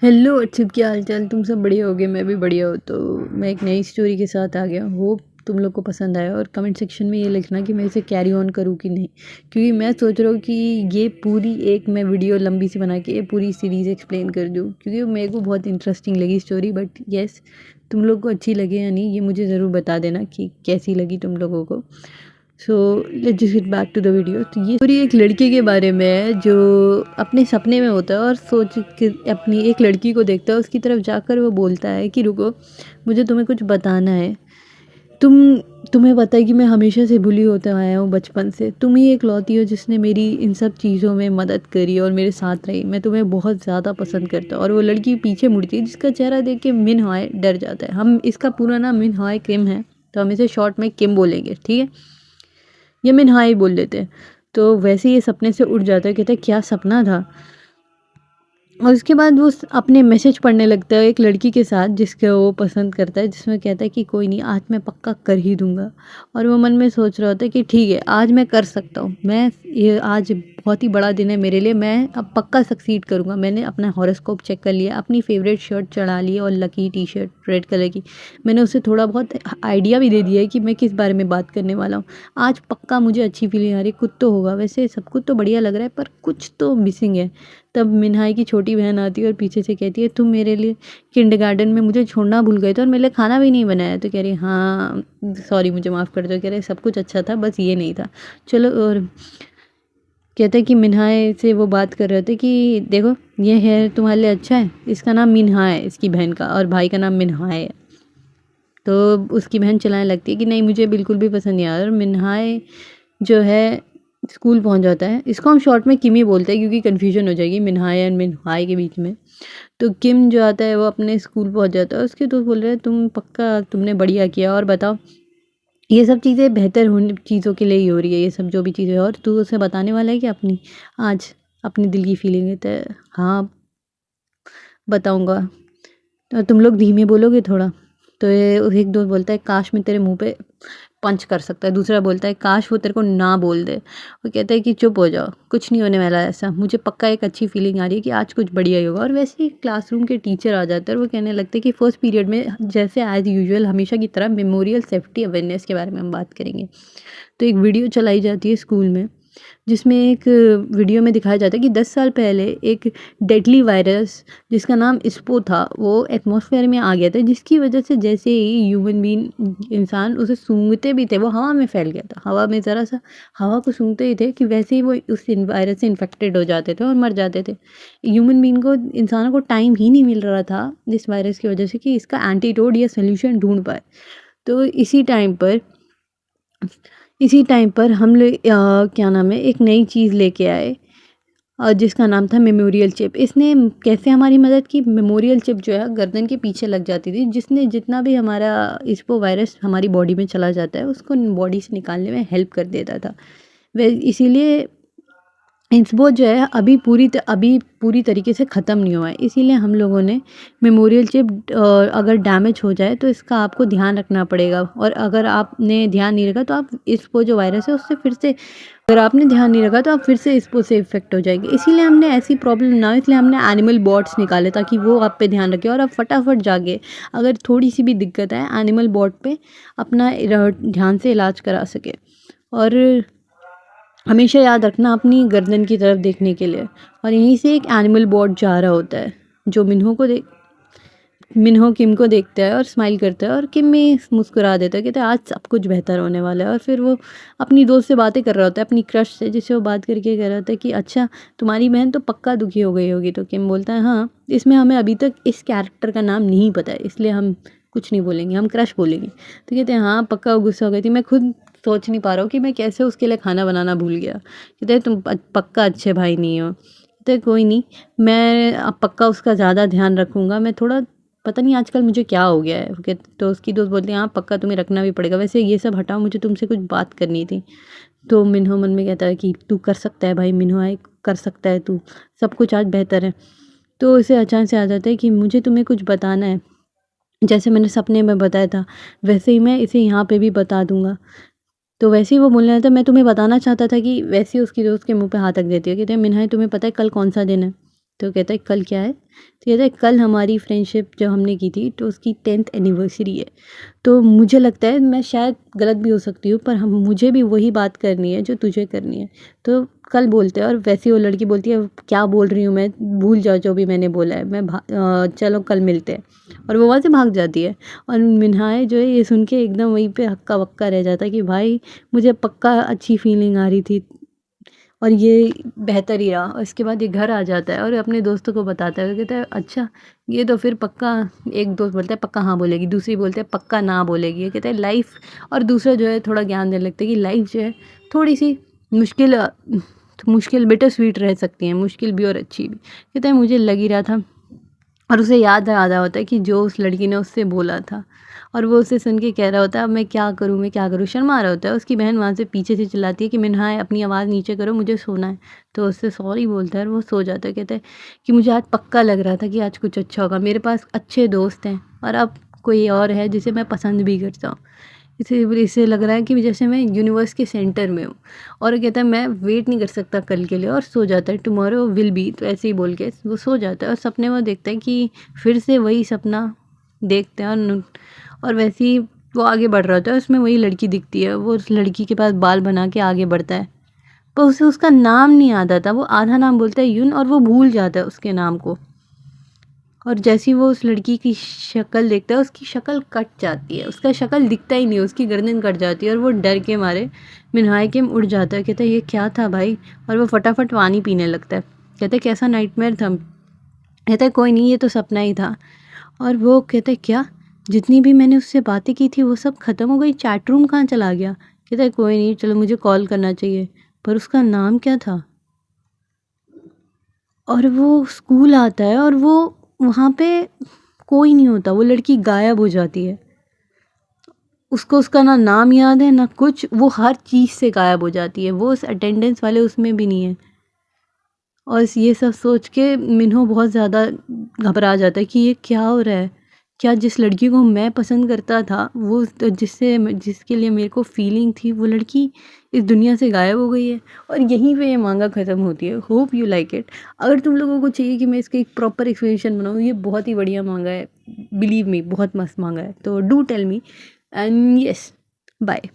Hello Archit, क्या हाल चाल। तुम सब बढ़िया होगे, मैं भी बढ़िया हूँ। तो मैं एक नई स्टोरी के साथ आ गया। होप तुम लोग को पसंद आया, और कमेंट सेक्शन में ये लिखना कि मैं इसे कैरी ऑन करूँ कि नहीं, क्योंकि मैं सोच रहा हूँ कि ये पूरी एक मैं वीडियो लंबी सी बना के ये पूरी सीरीज़ एक्सप्लेन कर दूँ, क्योंकि मेरे को बहुत इंटरेस्टिंग लगी स्टोरी। बट येस, तुम लोग को अच्छी लगे या नहीं ये मुझे ज़रूर बता देना कि कैसी लगी तुम लोगों को। So let's just get back to the video. तो ये पूरी एक लड़के के बारे में है जो अपने सपने में होता है और सोच के अपनी एक लड़की को देखता है। उसकी तरफ जाकर वो बोलता है कि रुको, मुझे तुम्हें कुछ बताना है। तुम्हें पता है कि मैं हमेशा से भूली होता आया हूँ बचपन से। तुम ही एक लौती हो जिसने मेरी इन सब चीज़ों में मदद करी और मेरे साथ रही। मैं तुम्हें बहुत ज़्यादा पसंद करता हूँ। और वो लड़की पीछे मुड़ती है, जिसका चेहरा देख के मिन हाय डर जाता है। हम इसका पूरा नाम मिन हाय किम है, तो हम इसे शॉर्ट में किम बोलेंगे, ठीक है। ये मिन हाय बोल लेते हैं। तो वैसे ही ये सपने से उठ जाता है, कहता है क्या सपना था। और उसके बाद वो अपने मैसेज पढ़ने लगता है एक लड़की के साथ जिसको वो पसंद करता है, जिसमें कहता है कि कोई नहीं, आज मैं पक्का कर ही दूंगा। और वो मन में सोच रहा होता है कि ठीक है, आज मैं कर सकता हूँ। ये आज बहुत ही बड़ा दिन है मेरे लिए, मैं अब पक्का सक्सीड करूँगा। मैंने अपना हॉरोस्कोप चेक कर लिया, अपनी फेवरेट शर्ट चढ़ा ली और lucky T shirt red colour की। मैंने उसे थोड़ा बहुत आइडिया भी दे दिया है कि मैं किस बारे में बात करने वाला हूँ। आज पक्का मुझे अच्छी फीलिंग आ रही। कुछ तो होगा, वैसे सब कुछ तो बढ़िया लग रहा है, पर कुछ तो मिसिंग है। तब मिन्हाई की छोटी बहन आती है और पीछे से कहती है, तुम मेरे लिए किंडरगार्टन में मुझे छोड़ना भूल गए थे और मेरे लिए खाना भी नहीं बनाया। तो कह रही हाँ सॉरी, मुझे माफ़ कर दो। कह रहे सब कुछ अच्छा था, बस ये नहीं था। चलो। और कहते हैं कि मिन्हाई से वो बात कर रहे थे कि देखो, ये है तुम्हारे लिए अच्छा है। इसका नाम मिन्हा है, इसकी बहन का, और भाई का नाम मिन्हाई है। तो उसकी बहन चलाने लगती है कि नहीं, मुझे बिल्कुल भी पसंद नहीं आ रहा। और मिन्हाई जो है स्कूल पहुंच जाता है। इसको हम शॉर्ट में किमी बोलते हैं, क्योंकि कन्फ्यूजन हो जाएगी मिन्हाई एंड मिन्हाई के बीच में। तो किम जो आता है वो अपने स्कूल पहुंच जाता है। उसके दोस्त बोल रहे हैं तुम पक्का, तुमने बढ़िया किया, और बताओ। ये सब चीज़ें बेहतर होने चीज़ों के लिए ही हो रही है, ये सब जो भी चीज़ें। और तू उसे बताने वाला है कि अपनी आज अपनी दिल की फीलिंग है। तो हाँ, बताऊंगा। तो तुम लोग धीमे बोलोगे थोड़ा। तो ये एक दोस्त बोलता है काश मैं तेरे मुंह पे पंच कर सकता है। दूसरा बोलता है काश वो तेरे को ना बोल दे। वो कहता है कि चुप हो जाओ, कुछ नहीं होने वाला ऐसा। मुझे पक्का एक अच्छी फीलिंग आ रही है कि आज कुछ बढ़िया ही होगा। और वैसे ही क्लासरूम के टीचर आ जाते हैं और वो कहने लगते हैं कि फर्स्ट पीरियड में जैसे एज यूजुअल हमेशा की तरह मेमोरियल सेफ्टी अवेयरनेस के बारे में हम बात करेंगे। तो एक वीडियो चलाई जाती है स्कूल में, जिसमें एक वीडियो में दिखाया जाता है कि 10 साल पहले एक डेडली वायरस जिसका नाम इस्पो था, वो एटमॉस्फेयर में आ गया था, जिसकी वजह से जैसे ही ह्यूमन बीइंग इंसान उसे सूंघते भी थे, वो हवा में फैल गया था। हवा में ज़रा सा हवा को सूंघते ही थे कि वैसे ही वो उस वायरस से इन्फेक्टेड हो जाते थे और मर जाते थे। ह्यूमन बीइंग को, इंसानों को टाइम ही नहीं मिल रहा था इस वायरस की वजह से कि इसका एंटीडोट या सोल्यूशन ढूंढ पाए। तो इसी टाइम पर हम लोग क्या नाम है, एक नई चीज़ लेके आए, और जिसका नाम था मेमोरियल चिप। इसने कैसे हमारी मदद की। मेमोरियल चिप जो है गर्दन के पीछे लग जाती थी, जिसने जितना भी हमारा इसको वायरस हमारी बॉडी में चला जाता है उसको बॉडी से निकालने में हेल्प कर देता था। वे इसीलिए इंसबो जो है अभी पूरी तरीके से ख़त्म नहीं हुआ है। इसीलिए हम लोगों ने मेमोरियल चिप, अगर डैमेज हो जाए तो इसका आपको ध्यान रखना पड़ेगा। और अगर आपने ध्यान नहीं रखा तो आप इसको जो वायरस है उससे फिर से, अगर आपने ध्यान नहीं रखा तो आप फिर से इसको से इफेक्ट हो जाएंगे। इसीलिए हमने ऐसी प्रॉब्लम ना हो, इसलिए हमने एनिमल बॉट्स निकाले ताकि वो आप पे ध्यान रखे और आप फटाफट जाके अगर थोड़ी सी भी दिक्कत है एनिमल बॉट पे अपना ध्यान से इलाज करा सके। और हमेशा याद रखना अपनी गर्दन की तरफ देखने के लिए। और यहीं से एक एनिमल बॉट जा रहा होता है जो मिन्हो किम को देखता है और स्माइल करता है, और किम भी मुस्कुरा देता है, कहता है आज सब कुछ बेहतर होने वाला है। और फिर वो अपनी दोस्त से बातें कर रहा होता है, अपनी क्रश से, जिससे वो बात करके कह रहा होता है कि अच्छा, तुम्हारी बहन तो पक्का दुखी हो गई होगी। तो किम बोलता है हाँ, इसमें हमें अभी तक इस कैरेक्टर का नाम नहीं पता है, इसलिए हम कुछ नहीं बोलेंगे, हम क्रश बोलेंगे। तो कहते हैं हाँ पक्का वो गुस्सा हो गई थी, मैं खुद सोच नहीं पा रहा हूँ कि मैं कैसे उसके लिए खाना बनाना भूल गया। कहते हैं तुम पक्का अच्छे भाई नहीं हो। कहते हैं कोई नहीं, मैं अब पक्का उसका ज़्यादा ध्यान रखूँगा। मैं थोड़ा, पता नहीं आजकल मुझे क्या हो गया है। तो उसकी दोस्त बोलती है हाँ पक्का तुम्हें रखना भी पड़ेगा। वैसे ये सब हटाओ, मुझे तुमसे कुछ बात करनी थी। तो मिन्हो मन में कहता है कि तू कर सकता है भाई, मिन्हो आए कर सकता है तू, सब कुछ आज बेहतर है। तो इसे अचानक से आ जाता है कि मुझे तुम्हें कुछ बताना है। जैसे मैंने सपने में बताया था वैसे ही मैं इसे यहाँ पे भी बता दूंगा। तो वैसे ही वो बोलने लगा था, मैं तुम्हें बताना चाहता था कि, वैसे ही उसकी दोस्त के मुंह पे हाथ रख देती है। कहते हैं मिन्हाई तुम्हें पता है कल कौन सा दिन है। तो कहता है कल क्या है? तो कहता है कल हमारी फ्रेंडशिप जो हमने की थी तो उसकी 10th एनिवर्सरी है। तो मुझे लगता है मैं शायद गलत भी हो सकती हूँ, पर हम मुझे भी वही बात करनी है जो तुझे करनी है। तो कल बोलते हैं और वैसे ही वो लड़की बोलती है क्या बोल रही हूँ मैं, भूल जाओ जो भी मैंने बोला है, चलो कल मिलते हैं। और वो वहाँ से भाग जाती है। और मिन्हाज जो है ये सुन के एकदम वहीं पे हक्का बक्का रह जाता है कि भाई मुझे पक्का अच्छी फीलिंग आ रही थी और ये बेहतर ही रहा। और इसके बाद ये घर आ जाता है और अपने दोस्तों को बताता है, कहता है अच्छा ये तो फिर पक्का, एक दोस्त बोलता है पक्का हाँ बोलेगी, दूसरी बोलते हैं पक्का ना बोलेगी। ये कहता है लाइफ, और दूसरा जो है थोड़ा ज्ञान देने लगता है कि लाइफ जो है थोड़ी सी मुश्किल मुश्किल बिटर स्वीट रह सकती है, मुश्किल भी और अच्छी भी। कहता है मुझे लग ही रहा था। और उसे याद आ रहा होता है कि जो उस लड़की ने उससे बोला था, और वो उसे सुन के कह रहा होता है अब मैं क्या करूँ, मैं क्या करूँ, शर्मा रहा होता है। उसकी बहन वहाँ से पीछे से चिल्लाती है कि मिन्हाज अपनी आवाज़ नीचे करो, मुझे सोना है। तो उससे सॉरी बोलता है और वो सो जाता है। कहता है कि मुझे आज पक्का लग रहा था कि आज कुछ अच्छा होगा, मेरे पास अच्छे दोस्त हैं और अब कोई और है जिसे मैं पसंद भी करता हूँ। इसे लग रहा है कि जैसे मैं यूनिवर्स के सेंटर में हूँ। और कहता है मैं वेट नहीं कर सकता कल के लिए, और सो जाता है। टुमारो विल बी, तो ऐसे ही बोल के वो सो जाता है। और सपने में देखता है कि फिर से वही सपना देखते हैं और वैसे ही वो आगे बढ़ रहा होता है। उसमें वही लड़की दिखती है, वो उस लड़की के पास बाल बना के आगे बढ़ता है, पर उसे उसका नाम नहीं याद आता। वो आधा नाम बोलता है यून, और वो भूल जाता है उसके नाम को। और जैसे ही वो उस लड़की की शक्ल देखता है, उसकी शक्ल कट जाती है, उसका शक्ल दिखता ही नहीं, उसकी गर्दन कट जाती है और वो डर के मारे मिन्हाज के उड़ जाता है। कहता है ये क्या था भाई, और वो फटाफट पानी पीने लगता है। कहता है कैसा नाइटमेयर था? कहता है कोई नहीं, ये तो सपना ही था। और वो कहता है क्या, जितनी भी मैंने उससे बातें की थी वो सब ख़त्म हो गई, चैट रूम कहाँ चला गया? कहता है कोई नहीं, चलो मुझे कॉल करना चाहिए। पर उसका नाम क्या था? और वो स्कूल आता है और वो वहाँ पे कोई नहीं होता, वो लड़की गायब हो जाती है। उसको उसका ना नाम याद है ना कुछ, वो हर चीज़ से गायब हो जाती है, वो उस अटेंडेंस वाले उसमें भी नहीं है। और ये सब सोच के मिन्हो बहुत ज़्यादा घबरा जाता है कि ये क्या हो रहा है? क्या जिस लड़की को मैं पसंद करता था, वो जिसके लिए मेरे को फीलिंग थी, वो लड़की इस दुनिया से गायब हो गई है? और यहीं पे ये माँगा ख़त्म होती है। Hope you like it. अगर तुम लोगों को चाहिए कि मैं इसका एक प्रॉपर एक्सप्लेनेशन बनाऊँ, ये बहुत ही बढ़िया माँगा है। बिलीव मी, बहुत मस्त माँगा है। तो do tell me and yes, bye.